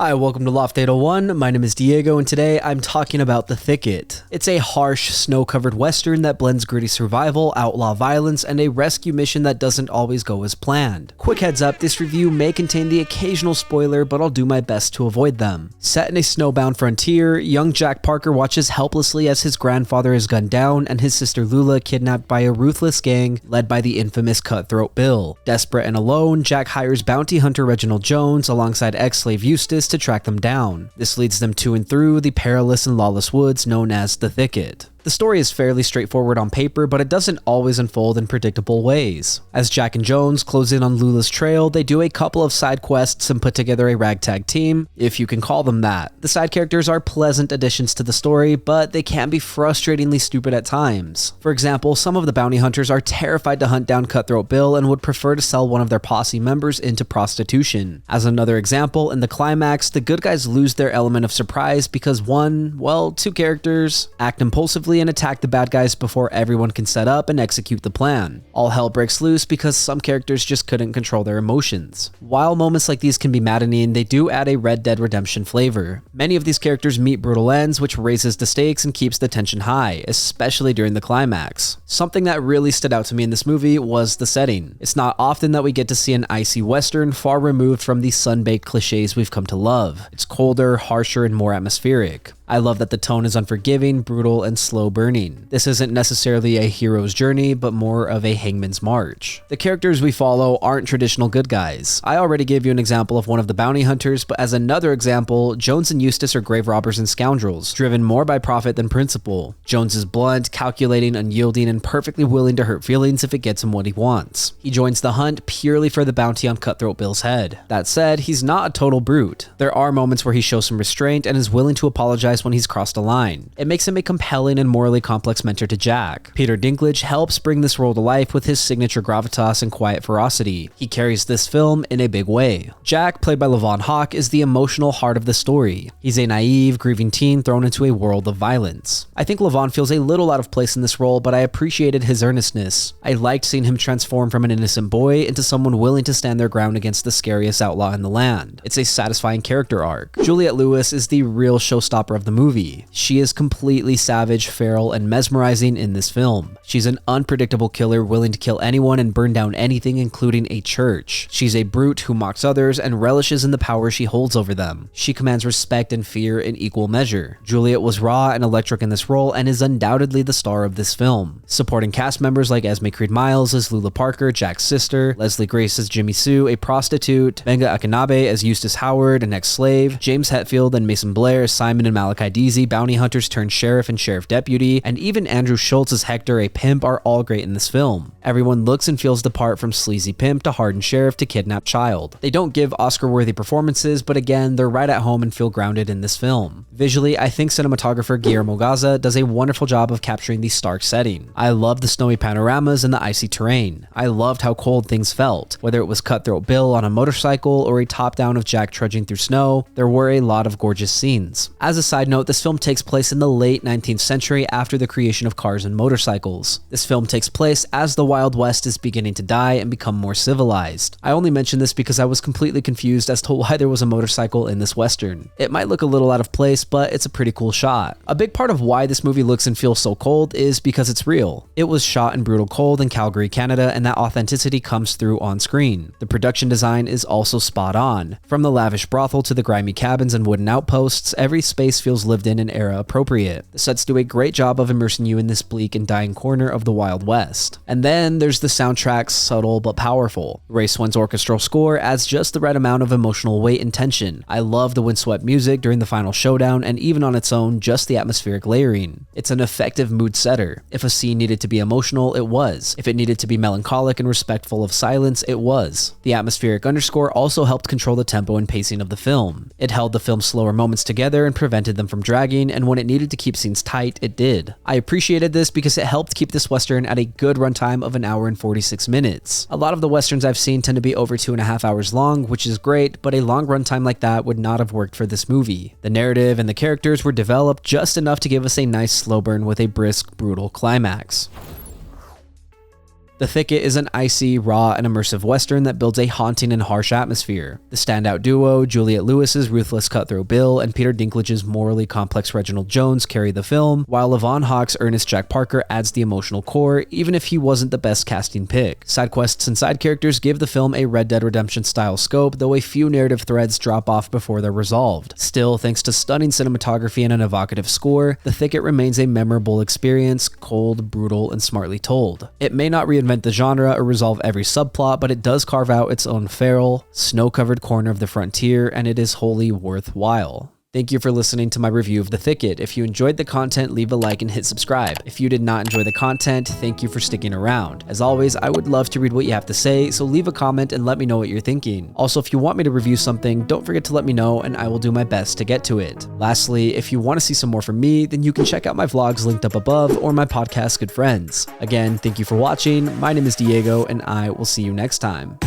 Hi, welcome to Loft 801. My name is Diego, and today I'm talking about The Thicket. It's a harsh, snow-covered western that blends gritty survival, outlaw violence, and a rescue mission that doesn't always go as planned. Quick heads up, this review may contain the occasional spoiler, but I'll do my best to avoid them. Set in a snowbound frontier, young Jack Parker watches helplessly as his grandfather is gunned down and his sister Lula kidnapped by a ruthless gang led by the infamous Cutthroat Bill. Desperate and alone, Jack hires bounty hunter Reginald Jones alongside ex-slave Eustace to track them down. This leads them to and through the perilous and lawless woods known as the Thicket. The story is fairly straightforward on paper, but it doesn't always unfold in predictable ways. As Jack and Jones close in on Lula's trail, they do a couple of side quests and put together a ragtag team, if you can call them that. The side characters are pleasant additions to the story, but they can be frustratingly stupid at times. For example, some of the bounty hunters are terrified to hunt down Cutthroat Bill and would prefer to sell one of their posse members into prostitution. As another example, in the climax, the good guys lose their element of surprise because two characters act impulsively and attack the bad guys before everyone can set up and execute the plan. All hell breaks loose because some characters just couldn't control their emotions. While moments like these can be maddening, they do add a Red Dead Redemption flavor. Many of these characters meet brutal ends, which raises the stakes and keeps the tension high, especially during the climax. Something that really stood out to me in this movie was the setting. It's not often that we get to see an icy western far removed from the sun-baked cliches we've come to love. It's colder, harsher, and more atmospheric. I love that the tone is unforgiving, brutal, and slow burning. This isn't necessarily a hero's journey, but more of a hangman's march. The characters we follow aren't traditional good guys. I already gave you an example of one of the bounty hunters, but as another example, Jones and Eustace are grave robbers and scoundrels, driven more by profit than principle. Jones is blunt, calculating, unyielding, and perfectly willing to hurt feelings if it gets him what he wants. He joins the hunt purely for the bounty on Cutthroat Bill's head. That said, he's not a total brute. There are moments where he shows some restraint and is willing to apologize when he's crossed a line. It makes him a compelling and morally complex mentor to Jack. Peter Dinklage helps bring this role to life with his signature gravitas and quiet ferocity. He carries this film in a big way. Jack, played by Levonhawke, is the emotional heart of the story. He's a naive, grieving teen thrown into a world of violence. I think Levon feels a little out of place in this role, but I appreciated his earnestness. I liked seeing him transform from an innocent boy into someone willing to stand their ground against the scariest outlaw in the land. It's a satisfying character arc. Juliette Lewis is the real showstopper of the movie. She is completely savage, feral, and mesmerizing in this film. She's an unpredictable killer willing to kill anyone and burn down anything, including a church. She's a brute who mocks others and relishes in the power she holds over them. She commands respect and fear in equal measure. Juliette was raw and electric in this role and is undoubtedly the star of this film. Supporting cast members like Esme Creed Miles as Lula Parker, Jack's sister, Leslie Grace as Jimmy Sue, a prostitute, Benga Akinabe as Eustace Howard, an ex-slave, James Hetfield and Mason Blair as Simon and Malachi Deasy, bounty hunters turned sheriff and sheriff deputy, and even Andrew Schultz as Hector, a pimp, are all great in this film. Everyone looks and feels the part from sleazy pimp to hardened sheriff to kidnapped child. They don't give Oscar-worthy performances, but again, they're right at home and feel grounded in this film. Visually, I think cinematographer Guillermo Gaza does a wonderful job of capturing the stark setting. I love the snowy panoramas and the icy terrain. I loved how cold things felt. Whether it was Cutthroat Bill on a motorcycle or a top-down of Jack trudging through snow, there were a lot of gorgeous scenes. As a side note, this film takes place in the late 19th century after the creation of cars and motorcycles. This film takes place as the Wild West is beginning to die and become more civilized. I only mention this because I was completely confused as to why there was a motorcycle in this western. It might look a little out of place, but it's a pretty cool shot. A big part of why this movie looks and feels so cold is because it's real. It was shot in brutal cold in Calgary, Canada, and that authenticity comes through on screen. The production design is also spot on. From the lavish brothel to the grimy cabins and wooden outposts, every space feels lived in and era appropriate. The sets do a great job of immersing you in this bleak and dying corner of the Wild West. And then there's the soundtrack, subtle but powerful. Ray Swen's orchestral score adds just the right amount of emotional weight and tension. I love the windswept music during the final showdown, and even on its own, just the atmospheric layering. It's an effective mood setter. If a scene needed to be emotional, it was. If it needed to be melancholic and respectful of silence, it was. The atmospheric underscore also helped control the tempo and pacing of the film. It held the film's slower moments together and prevented them from dragging, and when it needed to keep scenes tight, it did. I appreciated this because it helped keep this western at a good runtime of 1 hour and 46 minutes. A lot of the westerns I've seen tend to be over 2.5 hours long, which is great, but a long runtime like that would not have worked for this movie. The narrative and the characters were developed just enough to give us a nice slow burn with a brisk, brutal climax. The Thicket is an icy, raw, and immersive western that builds a haunting and harsh atmosphere. The standout duo, Juliette Lewis's ruthless cutthroat Bill and Peter Dinklage's morally complex Reginald Jones, carry the film, while Levonhawke's earnest Jack Parker adds the emotional core, even if he wasn't the best casting pick. Side quests and side characters give the film a Red Dead Redemption style scope, though a few narrative threads drop off before they're resolved. Still, thanks to stunning cinematography and an evocative score, The Thicket remains a memorable experience, cold, brutal, and smartly told. It may not reinvent the genre or resolve every subplot, but it does carve out its own feral, snow-covered corner of the frontier, and it is wholly worthwhile. Thank you for listening to my review of The Thicket. If you enjoyed the content, leave a like and hit subscribe. If you did not enjoy the content, thank you for sticking around. As always, I would love to read what you have to say, so leave a comment and let me know what you're thinking. Also, if you want me to review something, don't forget to let me know and I will do my best to get to it. Lastly, if you want to see some more from me, then you can check out my vlogs linked up above or my podcast, Good Friends. Again, thank you for watching. My name is Diego and I will see you next time.